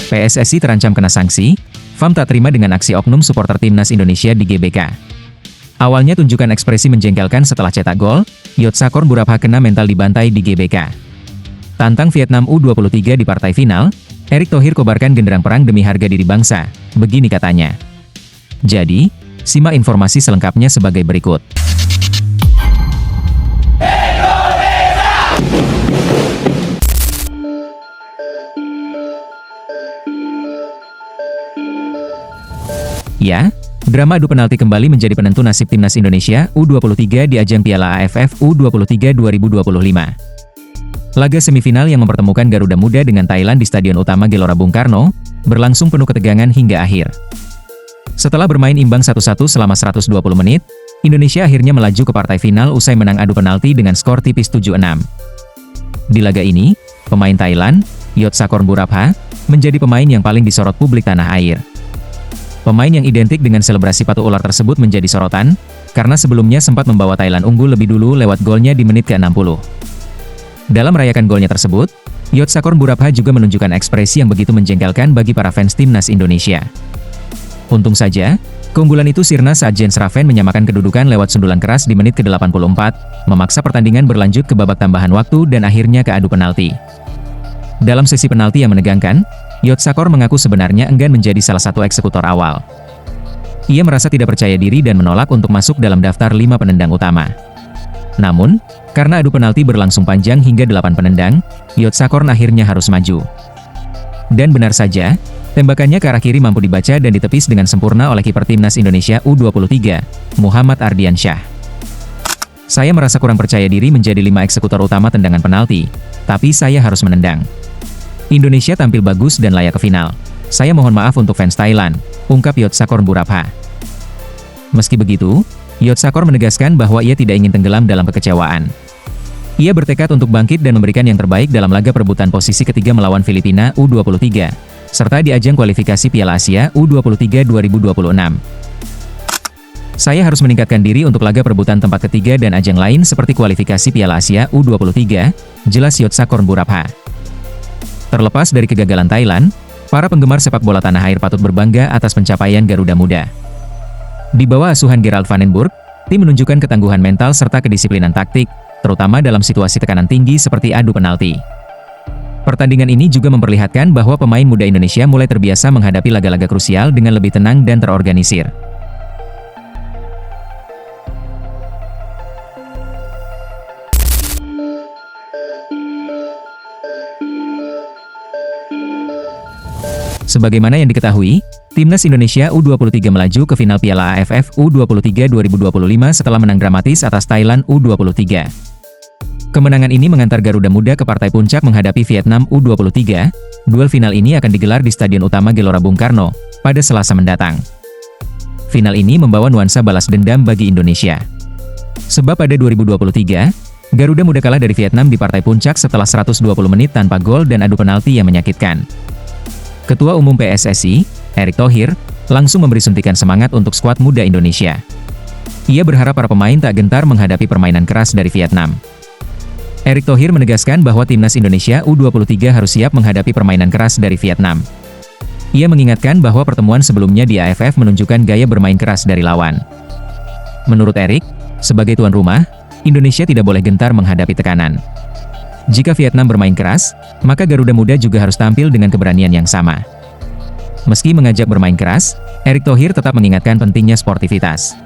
PSSI terancam kena sanksi, FAM tak terima dengan aksi oknum supporter timnas Indonesia di GBK. Awalnya tunjukkan ekspresi menjengkelkan setelah cetak gol, Yotsakhorn Burapha kena mental dibantai di GBK. Tantang Vietnam U23 di partai final, Erick Thohir kobarkan genderang perang demi harga diri bangsa, begini katanya. Jadi, simak informasi selengkapnya sebagai berikut. Ya, drama adu penalti kembali menjadi penentu nasib timnas Indonesia U23 di ajang Piala AFF U23 2025. Laga semifinal yang mempertemukan Garuda Muda dengan Thailand di Stadion Utama Gelora Bung Karno, berlangsung penuh ketegangan hingga akhir. Setelah bermain imbang 1-1 selama 120 menit, Indonesia akhirnya melaju ke partai final usai menang adu penalti dengan skor tipis 7-6. Di laga ini, pemain Thailand, Yotsakhorn Burapha, menjadi pemain yang paling disorot publik tanah air. Pemain yang identik dengan selebrasi patung ular tersebut menjadi sorotan, karena sebelumnya sempat membawa Thailand unggul lebih dulu lewat golnya di menit ke-60. Dalam merayakan golnya tersebut, Yotsakhorn Burapha juga menunjukkan ekspresi yang begitu menjengkelkan bagi para fans timnas Indonesia. Untung saja, keunggulan itu sirna saat Jens Raven menyamakan kedudukan lewat sundulan keras di menit ke-84, memaksa pertandingan berlanjut ke babak tambahan waktu dan akhirnya ke adu penalti. Dalam sesi penalti yang menegangkan, Yotsakhorn mengaku sebenarnya enggan menjadi salah satu eksekutor awal. Ia merasa tidak percaya diri dan menolak untuk masuk dalam daftar 5 penendang utama. Namun, karena adu penalti berlangsung panjang hingga 8 penendang, Yotsakhorn akhirnya harus maju. Dan benar saja, tembakannya ke arah kiri mampu dibaca dan ditepis dengan sempurna oleh kiper timnas Indonesia U23, Muhammad Ardiansyah. Saya merasa kurang percaya diri menjadi 5 eksekutor utama tendangan penalti, tapi saya harus menendang. Indonesia tampil bagus dan layak ke final. Saya mohon maaf untuk fans Thailand, ungkap Yotsakhorn Burapha. Meski begitu, Yotsakhorn menegaskan bahwa ia tidak ingin tenggelam dalam kekecewaan. Ia bertekad untuk bangkit dan memberikan yang terbaik dalam laga perebutan posisi ketiga melawan Filipina U23, serta di ajang kualifikasi Piala Asia U23 2026. Saya harus meningkatkan diri untuk laga perebutan tempat ketiga dan ajang lain seperti kualifikasi Piala Asia U23, jelas Yotsakhorn Burapha. Terlepas dari kegagalan Thailand, para penggemar sepak bola tanah air patut berbangga atas pencapaian Garuda Muda. Di bawah asuhan Gerald van den Burg, tim menunjukkan ketangguhan mental serta kedisiplinan taktik, terutama dalam situasi tekanan tinggi seperti adu penalti. Pertandingan ini juga memperlihatkan bahwa pemain muda Indonesia mulai terbiasa menghadapi laga-laga krusial dengan lebih tenang dan terorganisir. Sebagaimana yang diketahui, timnas Indonesia U23 melaju ke final Piala AFF U23 2025 setelah menang dramatis atas Thailand U23. Kemenangan ini mengantar Garuda Muda ke partai puncak menghadapi Vietnam U23. Duel final ini akan digelar di Stadion Utama Gelora Bung Karno pada Selasa mendatang. Final ini membawa nuansa balas dendam bagi Indonesia. Sebab pada 2023, Garuda Muda kalah dari Vietnam di partai puncak setelah 120 menit tanpa gol dan adu penalti yang menyakitkan. Ketua Umum PSSI, Erick Thohir, langsung memberi suntikan semangat untuk skuad muda Indonesia. Ia berharap para pemain tak gentar menghadapi permainan keras dari Vietnam. Erick Thohir menegaskan bahwa timnas Indonesia U23 harus siap menghadapi permainan keras dari Vietnam. Ia mengingatkan bahwa pertemuan sebelumnya di AFF menunjukkan gaya bermain keras dari lawan. Menurut Erick, sebagai tuan rumah, Indonesia tidak boleh gentar menghadapi tekanan. Jika Vietnam bermain keras, maka Garuda Muda juga harus tampil dengan keberanian yang sama. Meski mengajak bermain keras, Erick Thohir tetap mengingatkan pentingnya sportivitas.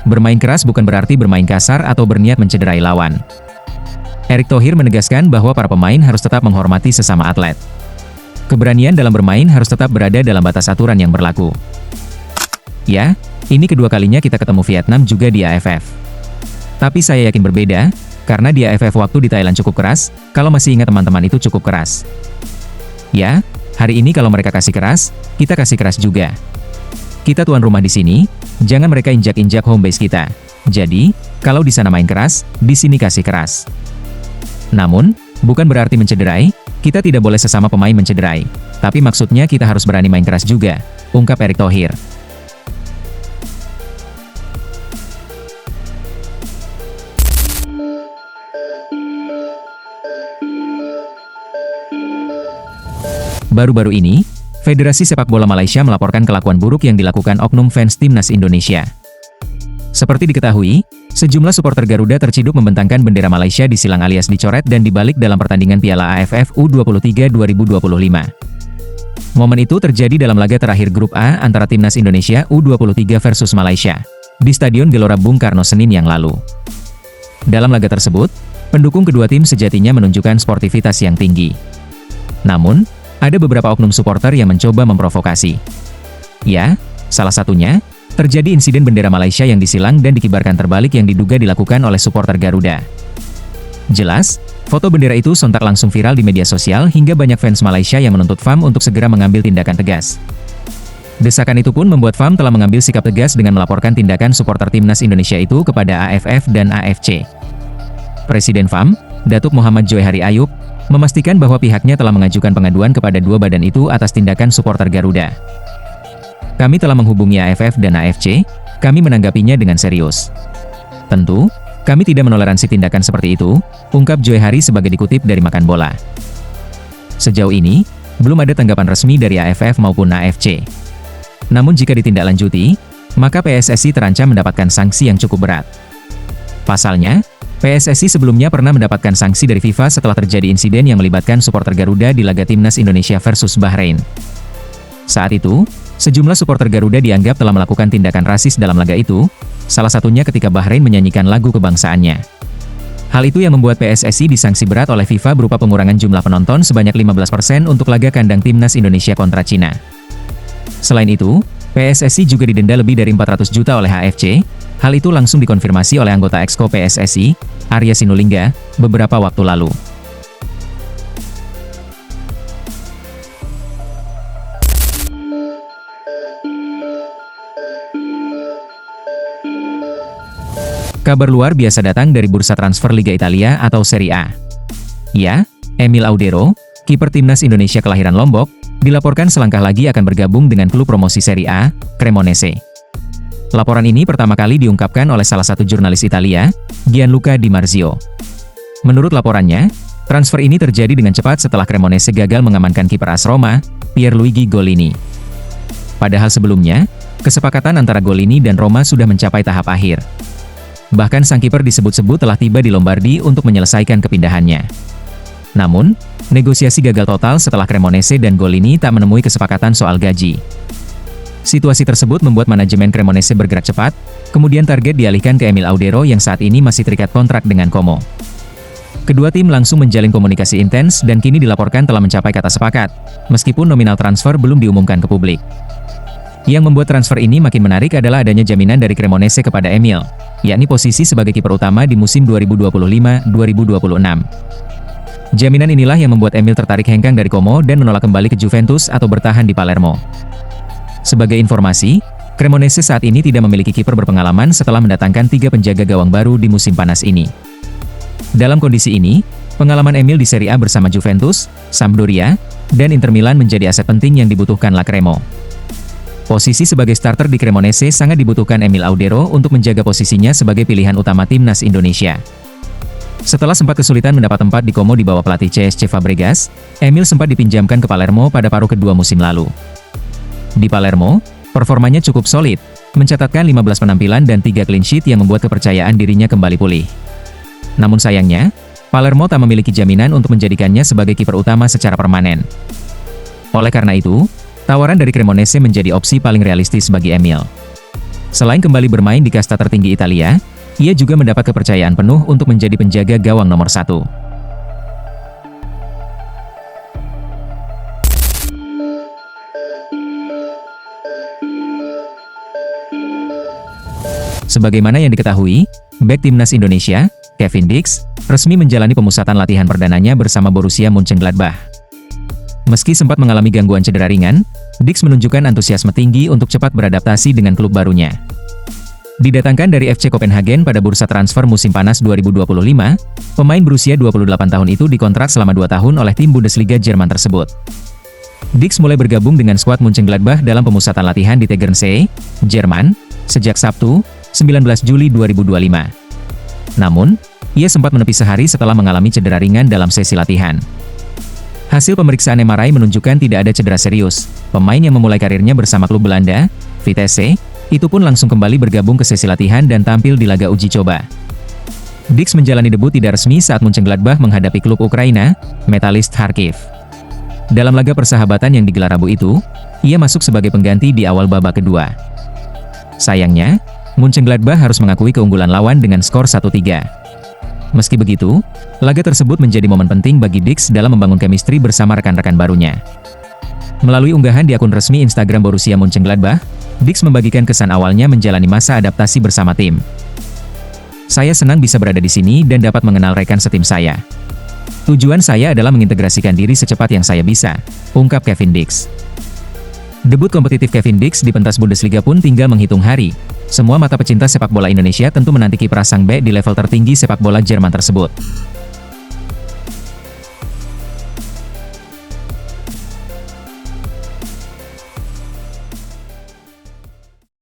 Bermain keras bukan berarti bermain kasar atau berniat mencederai lawan. Erick Thohir menegaskan bahwa para pemain harus tetap menghormati sesama atlet. Keberanian dalam bermain harus tetap berada dalam batas aturan yang berlaku. Ya, ini kedua kalinya kita ketemu Vietnam juga di AFF. Tapi saya yakin berbeda, karena di AFF waktu di Thailand cukup keras, kalau masih ingat teman-teman itu cukup keras. Ya, hari ini kalau mereka kasih keras, kita kasih keras juga. Kita tuan rumah di sini, jangan mereka injak-injak home base kita. Jadi, kalau di sana main keras, di sini kasih keras. Namun, bukan berarti mencederai, kita tidak boleh sesama pemain mencederai. Tapi maksudnya kita harus berani main keras juga, ungkap Erick Thohir. Baru-baru ini, Federasi Sepak Bola Malaysia melaporkan kelakuan buruk yang dilakukan oknum fans Timnas Indonesia. Seperti diketahui, sejumlah supporter Garuda terciduk membentangkan bendera Malaysia di silang alias dicoret dan dibalik dalam pertandingan Piala AFF U23 2025. Momen itu terjadi dalam laga terakhir Grup A antara Timnas Indonesia U23 versus Malaysia di Stadion Gelora Bung Karno Senin yang lalu. Dalam laga tersebut, pendukung kedua tim sejatinya menunjukkan sportivitas yang tinggi. Namun, ada beberapa oknum supporter yang mencoba memprovokasi. Ya, salah satunya, terjadi insiden bendera Malaysia yang disilang dan dikibarkan terbalik yang diduga dilakukan oleh supporter Garuda. Jelas, foto bendera itu sontak langsung viral di media sosial hingga banyak fans Malaysia yang menuntut FAM untuk segera mengambil tindakan tegas. Desakan itu pun membuat FAM telah mengambil sikap tegas dengan melaporkan tindakan supporter Timnas Indonesia itu kepada AFF dan AFC. Presiden FAM, Datuk Muhammad Joy Hari Ayub, memastikan bahwa pihaknya telah mengajukan pengaduan kepada dua badan itu atas tindakan supporter Garuda. Kami telah menghubungi AFF dan AFC, kami menanggapinya dengan serius. Tentu, kami tidak menoleransi tindakan seperti itu, ungkap Joy Hari sebagai dikutip dari Makan Bola. Sejauh ini, belum ada tanggapan resmi dari AFF maupun AFC. Namun jika ditindaklanjuti, maka PSSI terancam mendapatkan sanksi yang cukup berat. Pasalnya, PSSI sebelumnya pernah mendapatkan sanksi dari FIFA setelah terjadi insiden yang melibatkan supporter Garuda di laga Timnas Indonesia versus Bahrain. Saat itu, sejumlah supporter Garuda dianggap telah melakukan tindakan rasis dalam laga itu, salah satunya ketika Bahrain menyanyikan lagu kebangsaannya. Hal itu yang membuat PSSI disanksi berat oleh FIFA berupa pengurangan jumlah penonton sebanyak 15% untuk laga kandang Timnas Indonesia kontra Cina. Selain itu, PSSI juga didenda lebih dari 400 juta oleh AFC. Hal itu langsung dikonfirmasi oleh anggota Exco PSSI, Arya Sinulinga, beberapa waktu lalu. Kabar luar biasa datang dari bursa transfer Liga Italia atau Serie A. Ya, Emil Audero, kiper Timnas Indonesia kelahiran Lombok, dilaporkan selangkah lagi akan bergabung dengan klub promosi Serie A, Cremonese. Laporan ini pertama kali diungkapkan oleh salah satu jurnalis Italia, Gianluca Di Marzio. Menurut laporannya, transfer ini terjadi dengan cepat setelah Cremonese gagal mengamankan kiper AS Roma, Pierluigi Golini. Padahal sebelumnya, kesepakatan antara Golini dan Roma sudah mencapai tahap akhir. Bahkan sang kiper disebut-sebut telah tiba di Lombardi untuk menyelesaikan kepindahannya. Namun, negosiasi gagal total setelah Cremonese dan Golini tak menemui kesepakatan soal gaji. Situasi tersebut membuat manajemen Cremonese bergerak cepat, kemudian target dialihkan ke Emil Audero yang saat ini masih terikat kontrak dengan Como. Kedua tim langsung menjalin komunikasi intens dan kini dilaporkan telah mencapai kata sepakat, meskipun nominal transfer belum diumumkan ke publik. Yang membuat transfer ini makin menarik adalah adanya jaminan dari Cremonese kepada Emil, yakni posisi sebagai kiper utama di musim 2025-2026. Jaminan inilah yang membuat Emil tertarik hengkang dari Como dan menolak kembali ke Juventus atau bertahan di Palermo. Sebagai informasi, Cremonese saat ini tidak memiliki kiper berpengalaman setelah mendatangkan 3 penjaga gawang baru di musim panas ini. Dalam kondisi ini, pengalaman Emil di Serie A bersama Juventus, Sampdoria, dan Inter Milan menjadi aset penting yang dibutuhkan La Cremo. Posisi sebagai starter di Cremonese sangat dibutuhkan Emil Audero untuk menjaga posisinya sebagai pilihan utama Timnas Indonesia. Setelah sempat kesulitan mendapat tempat di Como di bawah pelatih CSC Fabregas, Emil sempat dipinjamkan ke Palermo pada paruh kedua musim lalu. Di Palermo, performanya cukup solid, mencatatkan 15 penampilan dan 3 clean sheet yang membuat kepercayaan dirinya kembali pulih. Namun sayangnya, Palermo tak memiliki jaminan untuk menjadikannya sebagai kiper utama secara permanen. Oleh karena itu, tawaran dari Cremonese menjadi opsi paling realistis bagi Emil. Selain kembali bermain di kasta tertinggi Italia, ia juga mendapat kepercayaan penuh untuk menjadi penjaga gawang nomor 1. Sebagaimana yang diketahui, bek Timnas Indonesia, Kevin Dix, resmi menjalani pemusatan latihan perdananya bersama Borussia Mönchengladbach. Meski sempat mengalami gangguan cedera ringan, Dix menunjukkan antusiasme tinggi untuk cepat beradaptasi dengan klub barunya. Didatangkan dari FC Copenhagen pada bursa transfer musim panas 2025, pemain berusia 28 tahun itu dikontrak selama 2 tahun oleh tim Bundesliga Jerman tersebut. Dix mulai bergabung dengan skuad Mönchengladbach dalam pemusatan latihan di Tegernsee, Jerman, sejak Sabtu, 19 Juli 2025. Namun, ia sempat menepi sehari setelah mengalami cedera ringan dalam sesi latihan. Hasil pemeriksaan MRI menunjukkan tidak ada cedera serius, pemain yang memulai karirnya bersama klub Belanda, Vitesse, itu pun langsung kembali bergabung ke sesi latihan dan tampil di laga uji coba. Dix menjalani debut tidak resmi saat Mönchengladbach menghadapi klub Ukraina, Metalist Kharkiv. Dalam laga persahabatan yang digelar Rabu itu, ia masuk sebagai pengganti di awal babak kedua. Sayangnya, Mönchengladbach harus mengakui keunggulan lawan dengan skor 1-3. Meski begitu, laga tersebut menjadi momen penting bagi Dix dalam membangun chemistry bersama rekan-rekan barunya. Melalui unggahan di akun resmi Instagram Borussia Mönchengladbach, Dix membagikan kesan awalnya menjalani masa adaptasi bersama tim. "Saya senang bisa berada di sini dan dapat mengenal rekan setim saya. Tujuan saya adalah mengintegrasikan diri secepat yang saya bisa," ungkap Kevin Dix. Debut kompetitif Kevin Dix di pentas Bundesliga pun tinggal menghitung hari. Semua mata pecinta sepak bola Indonesia tentu menanti kiprah sang bek di level tertinggi sepak bola Jerman tersebut.